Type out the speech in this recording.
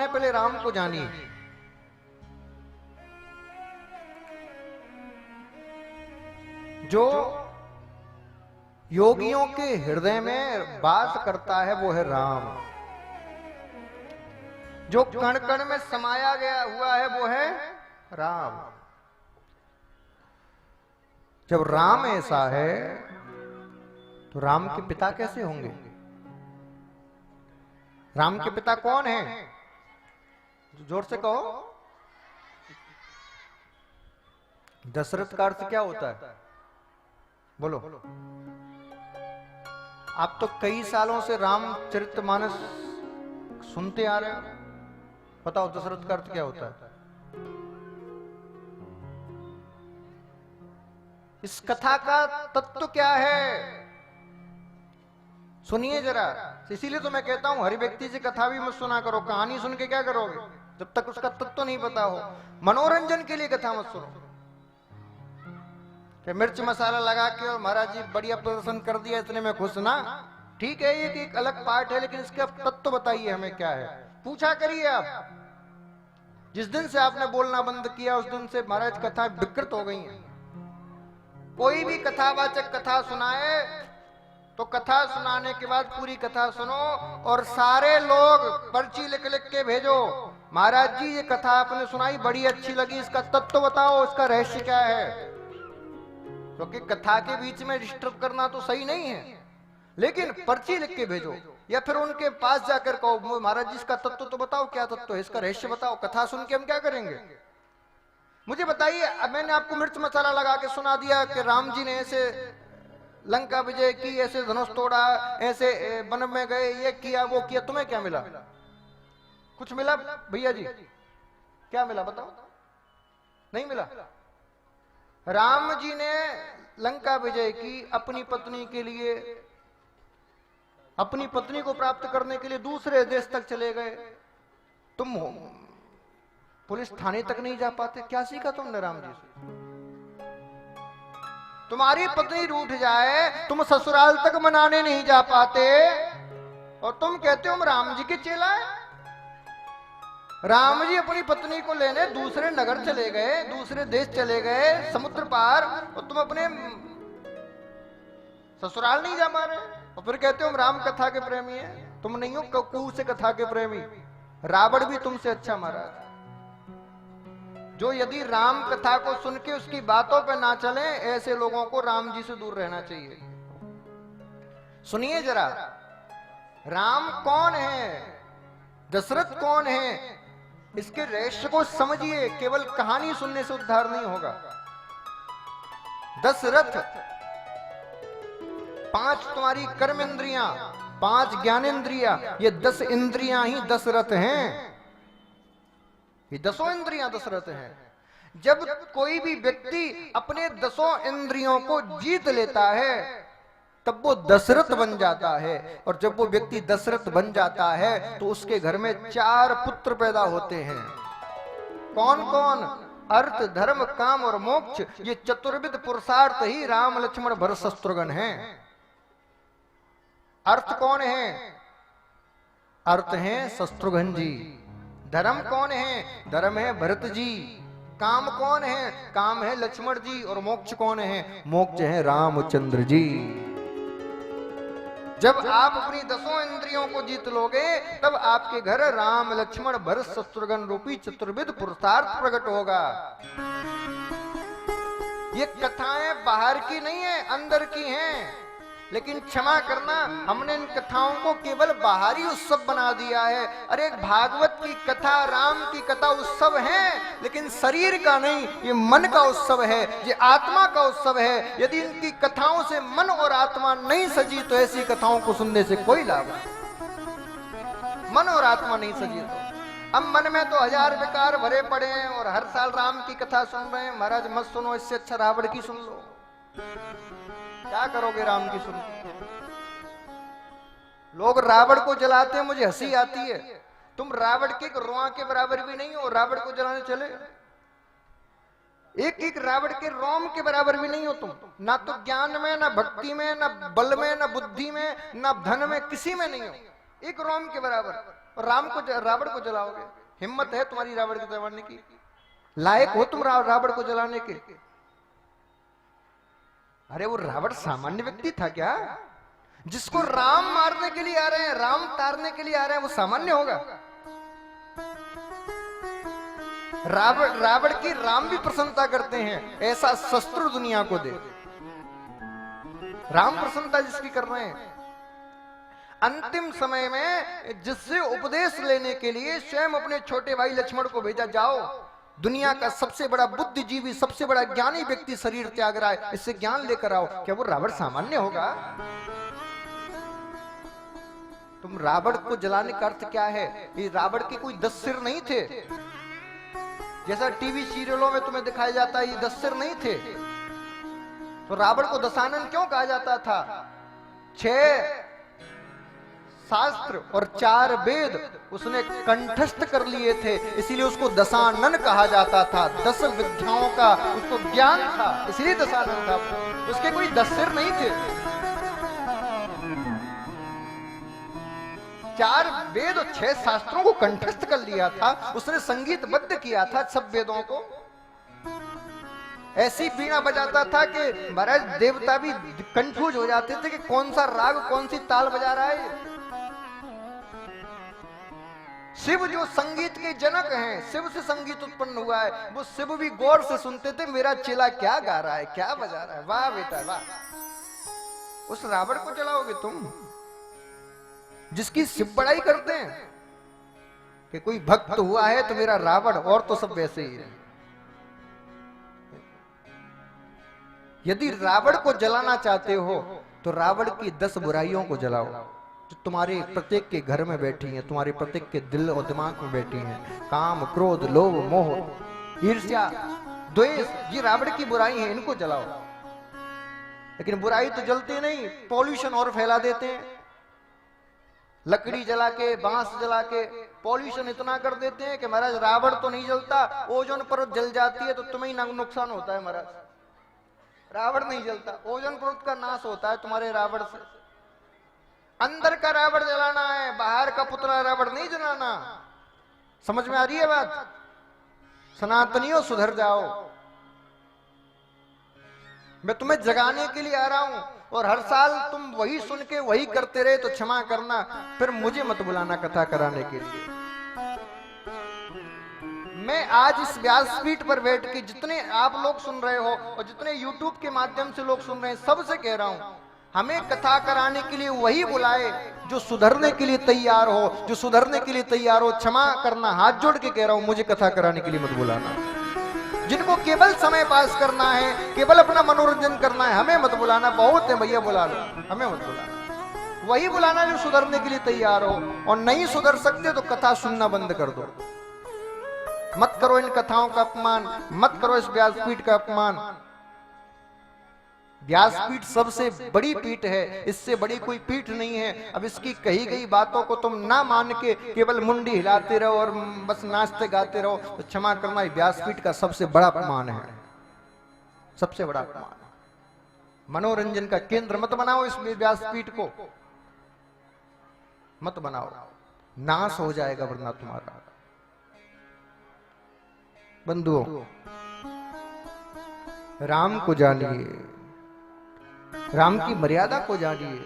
है पहले राम को जानिए। जो योगियों के हृदय में वास करता है वो है राम। जो कण कण में समाया गया हुआ है वो है राम। जब राम ऐसा है तो राम के पिता कैसे होंगे? राम के पिता कौन हैं? जोर से कहो। दशरथ का अर्थ क्या होता है? बोलो। आप तो कई सालों से रामचरितमानस सुनते आ रहे हो, बताओ दशरथ का अर्थ क्या होता है? इस कथा का तत्व क्या है सुनिए जरा। इसीलिए तो मैं कहता हूं हर व्यक्ति से कथा भी मत सुना करो। कहानी सुन के क्या करोगे जब तक उसका तत्व नहीं पता हो? मनोरंजन के लिए कथा मत सुनो कि मिर्च मसाला लगा के और महाराज जी बढ़िया प्रदर्शन कर दिया इतने में खुश ना। ठीक है, ये एक अलग पार्ट है, लेकिन इसका तत्व बताइए हमें क्या है। पूछा करिए आप। जिस दिन से आपने बोलना बंद किया उस दिन से महाराज कथा विकृत हो गई है। कोई भी कथावाचक कथा सुनाए तो कथा सुनाने के बाद पूरी कथा सुनो और सारे लोग पर्ची लिख लिख के भेजो, महाराज जी ये कथा आपने सुनाई बड़ी अच्छी लगी, इसका तत्व बताओ, इसका रहस्य क्या है। क्योंकि कथा के बीच में डिस्टर्ब करना तो सही नहीं है, लेकिन पर्ची लिख के भेजो या फिर उनके पास जाकर कहो महाराज जी इसका तत्व तो बताओ, क्या तत्व है, इसका रहस्य बताओ। कथा सुन के हम क्या करेंगे? मुझे बताइए। अब मैंने आपको मिर्च मसाला लगा के सुना दिया कि राम जी ने ऐसे लंका विजय की, ऐसे धनुष तोड़ा, ऐसे वन में गए, ये किया वो किया, तुम्हें क्या मिला? कुछ मिला भैया जी? क्या मिला बताओ? नहीं मिला। राम जी ने लंका विजय की, अपनी पत्नी के लिए, अपनी पत्नी को प्राप्त करने के लिए दूसरे देश तक चले गए। तुम पुलिस थाने तक नहीं जा पाते? क्या सीखा तुमने राम जी से? तुम्हारी पत्नी रूठ जाए तुम ससुराल तक मनाने नहीं जा पाते और तुम कहते हो हम राम जी के चेला है। राम जी अपनी पत्नी को लेने दूसरे नगर चले गए, दूसरे देश चले गए, समुद्र पार, और तुम अपने ससुराल नहीं जा पा रहे और फिर कहते हो हम राम कथा के प्रेमी हैं। तुम नहीं हो कू से कथा के प्रेमी। रावण भी तुमसे अच्छा महाराज, जो यदि राम कथा को सुन के उसकी बातों पर ना चले, ऐसे लोगों को राम जी से दूर रहना चाहिए। सुनिए जरा, राम कौन है, दशरथ कौन है, इसके रहस्य को समझिए। केवल कहानी सुनने से उद्धार नहीं होगा। दशरथ 5 तुम्हारी कर्म इंद्रियां, 5 ज्ञानेंद्रियां, ये 10 इंद्रियां ही दशरथ हैं। ये 10 इंद्रियां दशरथ हैं। जब कोई भी व्यक्ति अपने 10 इंद्रियों को जीत लेता है तब वो दशरथ बन जाता है। और जब वो व्यक्ति दशरथ बन जाता है तो उसके घर में 4 पुत्र पैदा होते हैं। कौन कौन? अर्थ, धर्म, काम और मोक्ष, ये चतुर्विध पुरुषार्थ ही राम लक्ष्मण भरत शत्रुघ्न हैं। अर्थ कौन है? अर्थ है शत्रुघ्न जी। धर्म कौन है? धर्म है भरत जी। काम कौन है? काम है लक्ष्मण जी। और मोक्ष कौन है? मोक्ष है रामचंद्र जी। जब आप अपनी 10 इंद्रियों को जीत लोगे तब आपके घर राम लक्ष्मण भरत शत्रुघ्न रूपी चतुर्विध पुरुषार्थ प्रकट होगा। ये कथाएं बाहर की नहीं है, अंदर की हैं। लेकिन क्षमा करना, हमने इन कथाओं को केवल बाहरी उत्सव बना दिया है। अरे भागवत की कथा, राम की कथा उत्सव है, लेकिन शरीर का नहीं, ये मन का उत्सव है, ये आत्मा का उत्सव है। यदि इनकी कथाओं से मन और आत्मा नहीं सजी तो ऐसी कथाओं को सुनने से कोई लाभ नहीं। मन और आत्मा नहीं सजी तो अब मन में तो 1000 विकार भरे पड़े हैं और हर साल राम की कथा सुन रहे हैं। महाराज मत सुनो, इससे अच्छा रावण की सुन लो। क्या करोगे राम की सुन? लोग रावण को जलाते हैं, मुझे हंसी आती है। तुम रावण के रोआ के बराबर भी नहीं हो, रावण को जलाने चले। एक एक रावण के रोम के बराबर भी नहीं हो तुम। ना तो ज्ञान में, ना भक्ति में, ना बल में, ना बुद्धि में, ना धन में, किसी में नहीं हो। एक रोम के बराबर। और रावण को जलाओगे? हिम्मत है तुम्हारी रावण को जलाने की? लायक हो तुम रावण को जलाने के? अरे वो रावण सामान्य व्यक्ति था क्या? जिसको राम मारने के लिए आ रहे हैं, राम तारने के लिए आ रहे हैं, वो सामान्य होगा? रावण की राम भी प्रसन्नता करते हैं, ऐसा शस्त्र दुनिया को दे। राम प्रसन्नता जिसकी कर रहे हैं, अंतिम समय में जिससे उपदेश लेने के लिए स्वयं अपने छोटे भाई लक्ष्मण को भेजा, जाओ दुनिया का सबसे बड़ा बुद्धिजीवी, सबसे बड़ा ज्ञानी व्यक्ति शरीर त्याग रहा है, इससे ज्ञान लेकर आओ। क्या वो रावण सामान्य होगा? तुम रावण को जलाने का अर्थ क्या है? ये रावण के कोई 10 सिर नहीं थे, जैसा टीवी सीरियलों में तुम्हें दिखाया जाता है, ये 10 सिर नहीं थे। तो रावण को दशानन क्यों कहा जाता था? 6 शास्त्र और 4 वेद उसने कंठस्थ कर लिए थे, इसीलिए उसको दशानन कहा जाता था। 10 विद्याओं का उसको ज्ञान था, इसलिए दशानन था। उसके कोई 10 सिर नहीं थे। 4 वेद और 6 शास्त्रों को कंठस्थ कर लिया था उसने, संगीतबद्ध किया था सब वेदों को। ऐसी बीना बजाता था कि महाराज देवता भी कंफ्यूज हो जाते थे कि कौन सा राग, कौन सी ताल बजा रहा है। शिव जो संगीत के जनक हैं, शिव से संगीत उत्पन्न हुआ है, वो शिव भी गौर से सुनते थे, मेरा चेला क्या गा रहा है, क्या बजा रहा है, वाह बेटा वाह। उस रावण को जलाओगे तुम, जिसकी शिव बड़ाई करते हैं कि कोई भक्त हुआ है तो मेरा रावण, और तो सब वैसे ही है। यदि रावण को जलाना चाहते हो तो रावण की 10 बुराइयों को जलाओ जो तुम्हारे प्रत्येक के घर में बैठी हैं, तुम्हारे प्रत्येक के दिल और दिमाग में बैठी हैं। काम, क्रोध, लोभ, मोह, ईर्ष्या, द्वेष, ये रावण की बुराई है, इनको जलाओ। लेकिन बुराई तो जलती नहीं, पॉल्यूशन और फैला देते हैं। लकड़ी जला के, बांस जला के पॉल्यूशन इतना कर देते हैं कि महाराज रावण तो नहीं जलता, ओजोन परत जल जाती है तो तुम्हें ही नुकसान होता है महाराज। रावण नहीं जलता, ओजोन परत का नाश होता है तुम्हारे रावण से। अंदर का रावण जलाना है, बाहर का पुतला रावण नहीं जलाना। समझ में आ रही है बात? सनातनियों सुधर जाओ, मैं तुम्हें जगाने के लिए आ रहा हूं, और हर साल तुम वही सुन के वही करते रहे तो क्षमा करना, फिर मुझे मत बुलाना कथा कराने के लिए। मैं आज इस व्यासपीठ पर बैठ के जितने आप लोग सुन रहे हो और जितने YouTube के माध्यम से लोग सुन रहे हैं, सबसे कह रहा हूं, हमें कथा कराने के लिए वही बुलाए जो सुधरने के लिए तैयार हो, जो सुधरने के लिए तैयार हो। क्षमा करना, हाथ जोड़ के कह रहा हूं, मुझे कथा कराने के लिए मत बुलाना। जिनको केवल समय पास करना है, केवल अपना मनोरंजन करना है, हमें मत बुलाना। बहुत है भैया, बुला लो, हमें मत बुलाना। वही बुलाना जो सुधरने के लिए तैयार हो, और नहीं सुधर सकते तो कथा सुनना बंद कर दो। मत करो इन कथाओं का अपमान, मत करो इस व्यासपीठ का अपमान। व्यासपीठ सबसे बड़ी पीठ है, इससे बड़ी कोई पीठ नहीं है। अब इसकी कही गई बातों को तुम ना मान के केवल मुंडी हिलाते रहो और बस नाचते गाते रहो तो क्षमा करना, व्यासपीठ का सबसे बड़ा अपमान है, सबसे बड़ा अपमान। मनोरंजन का केंद्र मत बनाओ इस व्यासपीठ को, मत बनाओ, नाश हो जाएगा वरना तुम्हारा। बंधुओं, राम को जानिए, राम की मर्यादा को जानिए।